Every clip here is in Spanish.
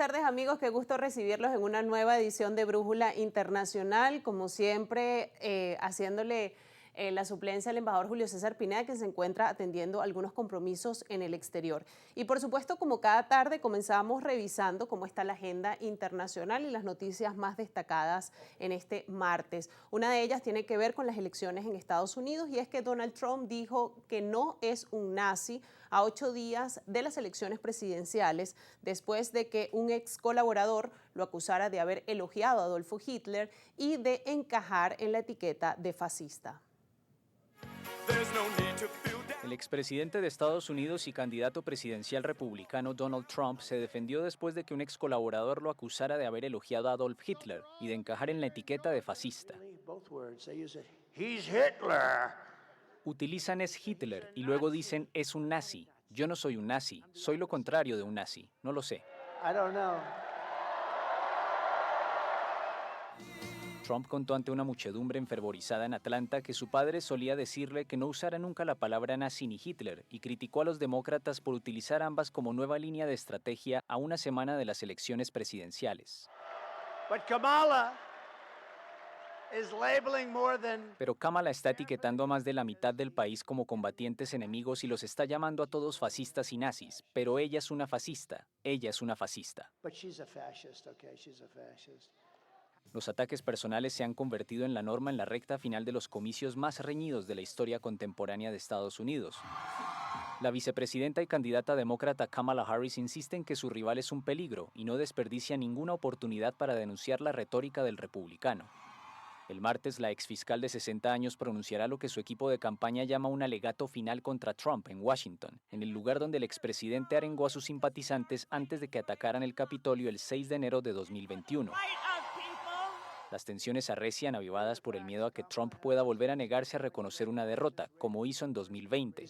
tardes, amigos. Qué gusto recibirlos en una nueva edición de Brújula Internacional. Como siempre, haciéndole la suplencia al embajador Julio César Pineda, que se encuentra atendiendo algunos compromisos en el exterior. Y por supuesto, como cada tarde, comenzamos revisando cómo está la agenda internacional y las noticias más destacadas en este martes. Una de ellas tiene que ver con las elecciones en Estados Unidos, y es que Donald Trump dijo que no es un nazi a 8 días de las elecciones presidenciales, después de que un ex colaborador lo acusara de haber elogiado a Adolfo Hitler y de encajar en la etiqueta de fascista. El expresidente de Estados Unidos y candidato presidencial republicano Donald Trump se defendió después de que un ex colaborador lo acusara de haber elogiado a Adolf Hitler y de encajar en la etiqueta de fascista. Utilizan es Hitler y luego dicen es un nazi. Yo no soy un nazi, soy lo contrario de un nazi, no lo sé. Trump contó ante una muchedumbre enfervorizada en Atlanta que su padre solía decirle que no usara nunca la palabra nazi ni Hitler y criticó a los demócratas por utilizar ambas como nueva línea de estrategia a una semana de las elecciones presidenciales. Pero Kamala está etiquetando a más de la mitad del país como combatientes enemigos y los está llamando a todos fascistas y nazis. Pero ella es una fascista. Ella es una fascista. Los ataques personales se han convertido en la norma en la recta final de los comicios más reñidos de la historia contemporánea de Estados Unidos. La vicepresidenta y candidata demócrata Kamala Harris insiste en que su rival es un peligro y no desperdicia ninguna oportunidad para denunciar la retórica del republicano. El martes, la exfiscal de 60 años pronunciará lo que su equipo de campaña llama un alegato final contra Trump en Washington, en el lugar donde el expresidente arengó a sus simpatizantes antes de que atacaran el Capitolio el 6 de enero de 2021. Las tensiones arrecian, avivadas por el miedo a que Trump pueda volver a negarse a reconocer una derrota, como hizo en 2020.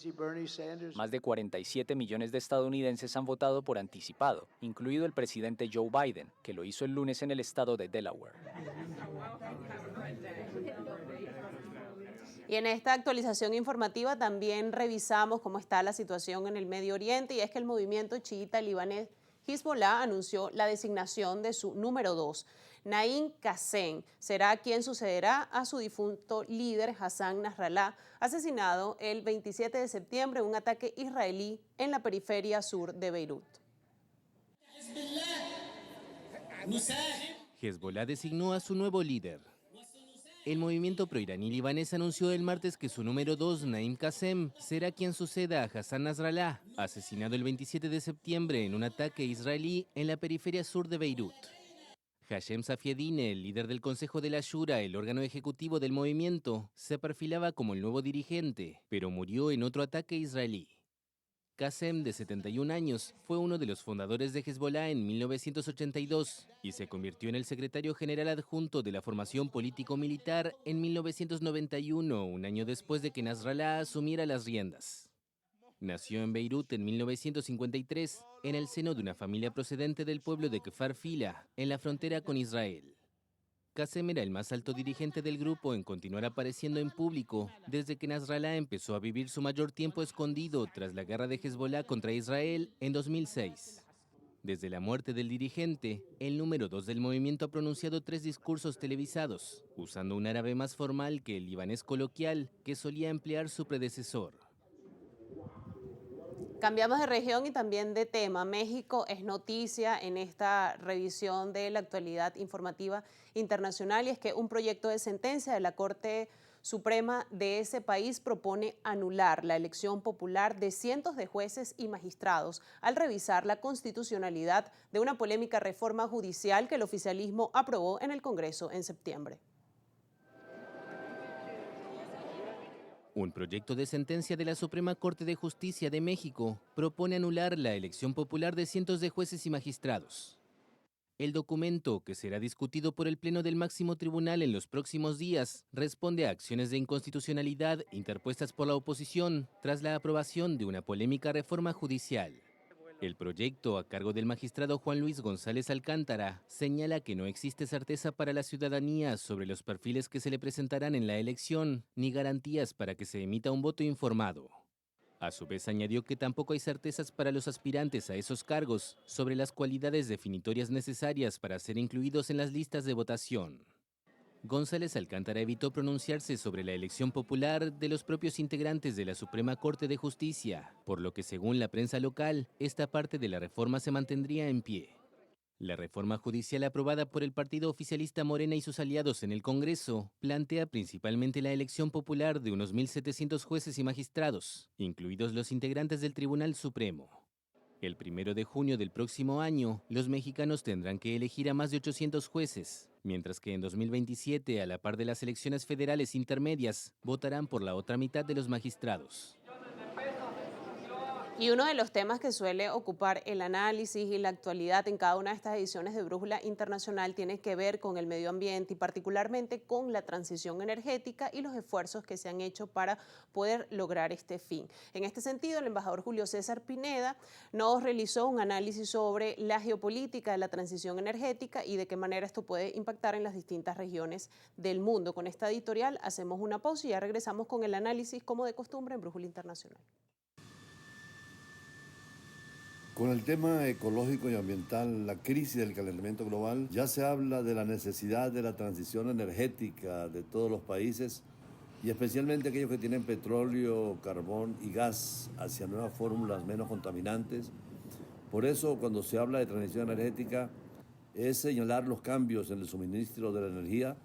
Más de 47 millones de estadounidenses han votado por anticipado, incluido el presidente Joe Biden, que lo hizo el lunes en el estado de Delaware. Y en esta actualización informativa también revisamos cómo está la situación en el Medio Oriente, y es que el movimiento chiita libanés Hezbollah anunció la designación de su número 2. Naim Qassem será quien sucederá a su difunto líder Hassan Nasrallah, asesinado el 27 de septiembre en un ataque israelí en la periferia sur de Beirut. Hezbollah designó a su nuevo líder. El movimiento proiraní libanés anunció el martes que su número 2, Naim Qassem, será quien suceda a Hassan Nasrallah, asesinado el 27 de septiembre en un ataque israelí en la periferia sur de Beirut. Hashem Safiedine, el líder del Consejo de la Shura, el órgano ejecutivo del movimiento, se perfilaba como el nuevo dirigente, pero murió en otro ataque israelí. Qassem, de 71 años, fue uno de los fundadores de Hezbollah en 1982 y se convirtió en el secretario general adjunto de la formación político-militar en 1991, un año después de que Nasrallah asumiera las riendas. Nació en Beirut en 1953, en el seno de una familia procedente del pueblo de Kfar Fila, en la frontera con Israel. Qassem era el más alto dirigente del grupo en continuar apareciendo en público desde que Nasrallah empezó a vivir su mayor tiempo escondido tras la guerra de Hezbollah contra Israel en 2006. Desde la muerte del dirigente, el número 2 del movimiento ha pronunciado 3 discursos televisados, usando un árabe más formal que el libanés coloquial que solía emplear su predecesor. Cambiamos de región y también de tema. México es noticia en esta revisión de la actualidad informativa internacional, y es que un proyecto de sentencia de la Corte Suprema de ese país propone anular la elección popular de cientos de jueces y magistrados al revisar la constitucionalidad de una polémica reforma judicial que el oficialismo aprobó en el Congreso en septiembre. Un proyecto de sentencia de la Suprema Corte de Justicia de México propone anular la elección popular de cientos de jueces y magistrados. El documento, que será discutido por el Pleno del Máximo Tribunal en los próximos días, responde a acciones de inconstitucionalidad interpuestas por la oposición tras la aprobación de una polémica reforma judicial. El proyecto, a cargo del magistrado Juan Luis González Alcántara, señala que no existe certeza para la ciudadanía sobre los perfiles que se le presentarán en la elección, ni garantías para que se emita un voto informado. A su vez añadió que tampoco hay certezas para los aspirantes a esos cargos sobre las cualidades definitorias necesarias para ser incluidos en las listas de votación. González Alcántara evitó pronunciarse sobre la elección popular de los propios integrantes de la Suprema Corte de Justicia, por lo que según la prensa local, esta parte de la reforma se mantendría en pie. La reforma judicial aprobada por el partido oficialista Morena y sus aliados en el Congreso plantea principalmente la elección popular de unos 1.700 jueces y magistrados, incluidos los integrantes del Tribunal Supremo. El 1 de junio del próximo año, los mexicanos tendrán que elegir a más de 800 jueces, mientras que en 2027, a la par de las elecciones federales intermedias, votarán por la otra mitad de los magistrados. Y uno de los temas que suele ocupar el análisis y la actualidad en cada una de estas ediciones de Brújula Internacional tiene que ver con el medio ambiente y particularmente con la transición energética y los esfuerzos que se han hecho para poder lograr este fin. En este sentido, el embajador Julio César Pineda nos realizó un análisis sobre la geopolítica de la transición energética y de qué manera esto puede impactar en las distintas regiones del mundo. Con esta editorial hacemos una pausa y ya regresamos con el análisis como de costumbre en Brújula Internacional. Con el tema ecológico y ambiental, la crisis del calentamiento global, ya se habla de la necesidad de la transición energética de todos los países y especialmente aquellos que tienen petróleo, carbón y gas hacia nuevas fórmulas menos contaminantes. Por eso, cuando se habla de transición energética, es señalar los cambios en el suministro de la energía,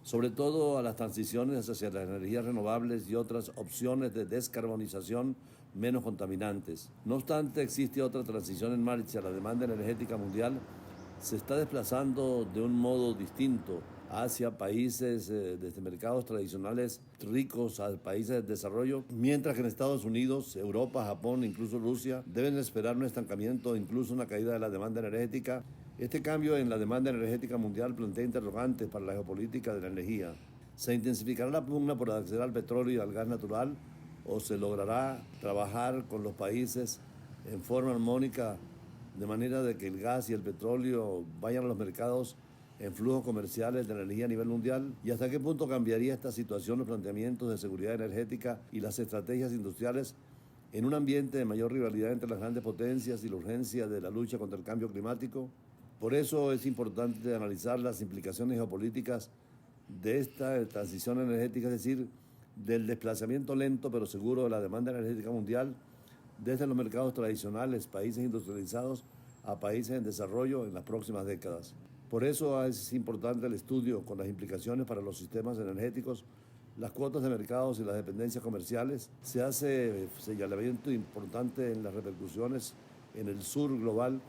sobre todo a las transiciones hacia las energías renovables y otras opciones de descarbonización menos contaminantes. No obstante, existe otra transición en marcha. La demanda energética mundial se está desplazando de un modo distinto hacia países desde mercados tradicionales ricos a países de desarrollo, mientras que en Estados Unidos, Europa, Japón, incluso Rusia, deben esperar un estancamiento o incluso una caída de la demanda energética. Este cambio en la demanda energética mundial plantea interrogantes para la geopolítica de la energía. ¿Se intensificará la pugna por acceder al petróleo y al gas natural o se logrará trabajar con los países en forma armónica de manera de que el gas y el petróleo vayan a los mercados en flujos comerciales de energía a nivel mundial? ¿Y hasta qué punto cambiaría esta situación los planteamientos de seguridad energética y las estrategias industriales en un ambiente de mayor rivalidad entre las grandes potencias y la urgencia de la lucha contra el cambio climático? Por eso es importante analizar las implicaciones geopolíticas de esta transición energética, es decir, del desplazamiento lento pero seguro de la demanda energética mundial desde los mercados tradicionales, países industrializados, a países en desarrollo en las próximas décadas. Por eso es importante el estudio con las implicaciones para los sistemas energéticos, las cuotas de mercados y las dependencias comerciales. Se hace señalamiento importante en las repercusiones en el sur global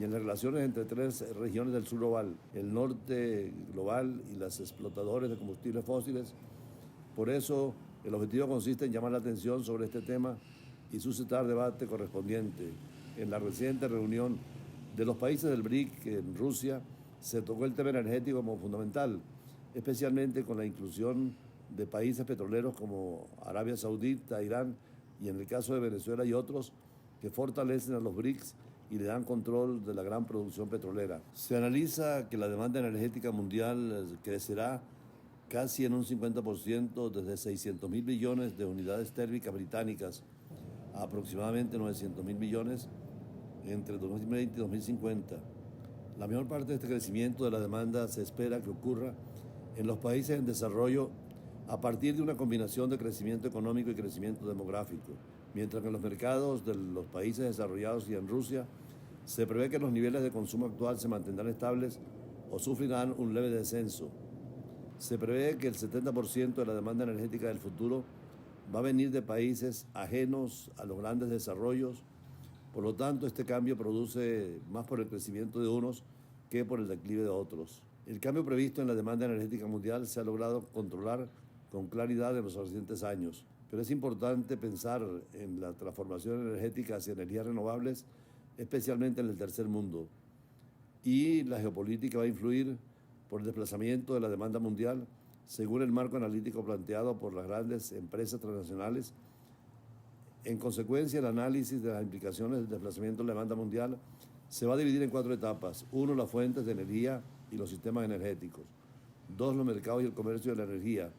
y en las relaciones entre tres regiones del sur global, el norte global y los explotadores de combustibles fósiles. Por eso, el objetivo consiste en llamar la atención sobre este tema y suscitar debate correspondiente. En la reciente reunión de los países del BRIC en Rusia, se tocó el tema energético como fundamental, especialmente con la inclusión de países petroleros como Arabia Saudita, Irán y en el caso de Venezuela y otros que fortalecen a los BRICS y le dan control de la gran producción petrolera. Se analiza que la demanda energética mundial crecerá casi en un 50% desde 600.000 millones de unidades térmicas británicas a aproximadamente 900.000 millones entre 2020 y 2050. La mayor parte de este crecimiento de la demanda se espera que ocurra en los países en desarrollo a partir de una combinación de crecimiento económico y crecimiento demográfico, mientras que en los mercados de los países desarrollados y en Rusia se prevé que los niveles de consumo actual se mantendrán estables o sufrirán un leve descenso. Se prevé que el 70% de la demanda energética del futuro va a venir de países ajenos a los grandes desarrollos. Por lo tanto, este cambio produce más por el crecimiento de unos que por el declive de otros. El cambio previsto en la demanda energética mundial se ha logrado controlar con claridad en los recientes años, pero es importante pensar en la transformación energética hacia energías renovables, especialmente en el tercer mundo. Y la geopolítica va a influir por el desplazamiento de la demanda mundial, según el marco analítico planteado por las grandes empresas transnacionales. En consecuencia, el análisis de las implicaciones del desplazamiento de la demanda mundial se va a dividir en 4 etapas. 1, las fuentes de energía y los sistemas energéticos. 2, los mercados y el comercio de la energía.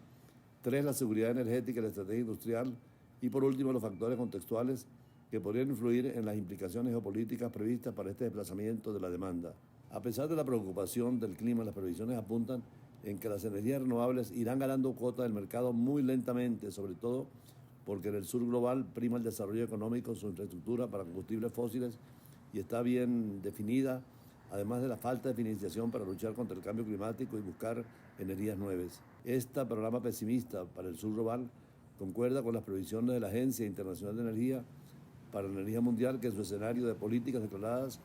3, la seguridad energética y la estrategia industrial. Y por último, los factores contextuales que podrían influir en las implicaciones geopolíticas previstas para este desplazamiento de la demanda. A pesar de la preocupación del clima, las previsiones apuntan en que las energías renovables irán ganando cuota del mercado muy lentamente, sobre todo porque en el sur global prima el desarrollo económico, su infraestructura para combustibles fósiles y está bien definida, además de la falta de financiación para luchar contra el cambio climático y buscar energías nuevas. Este panorama pesimista para el sur global concuerda con las previsiones de la Agencia Internacional de Energía para la Energía Mundial, que en su escenario de políticas declaradas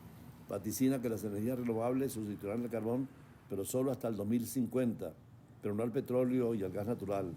vaticina que las energías renovables sustituirán el carbón, pero solo hasta el 2050, pero no al petróleo y al gas natural.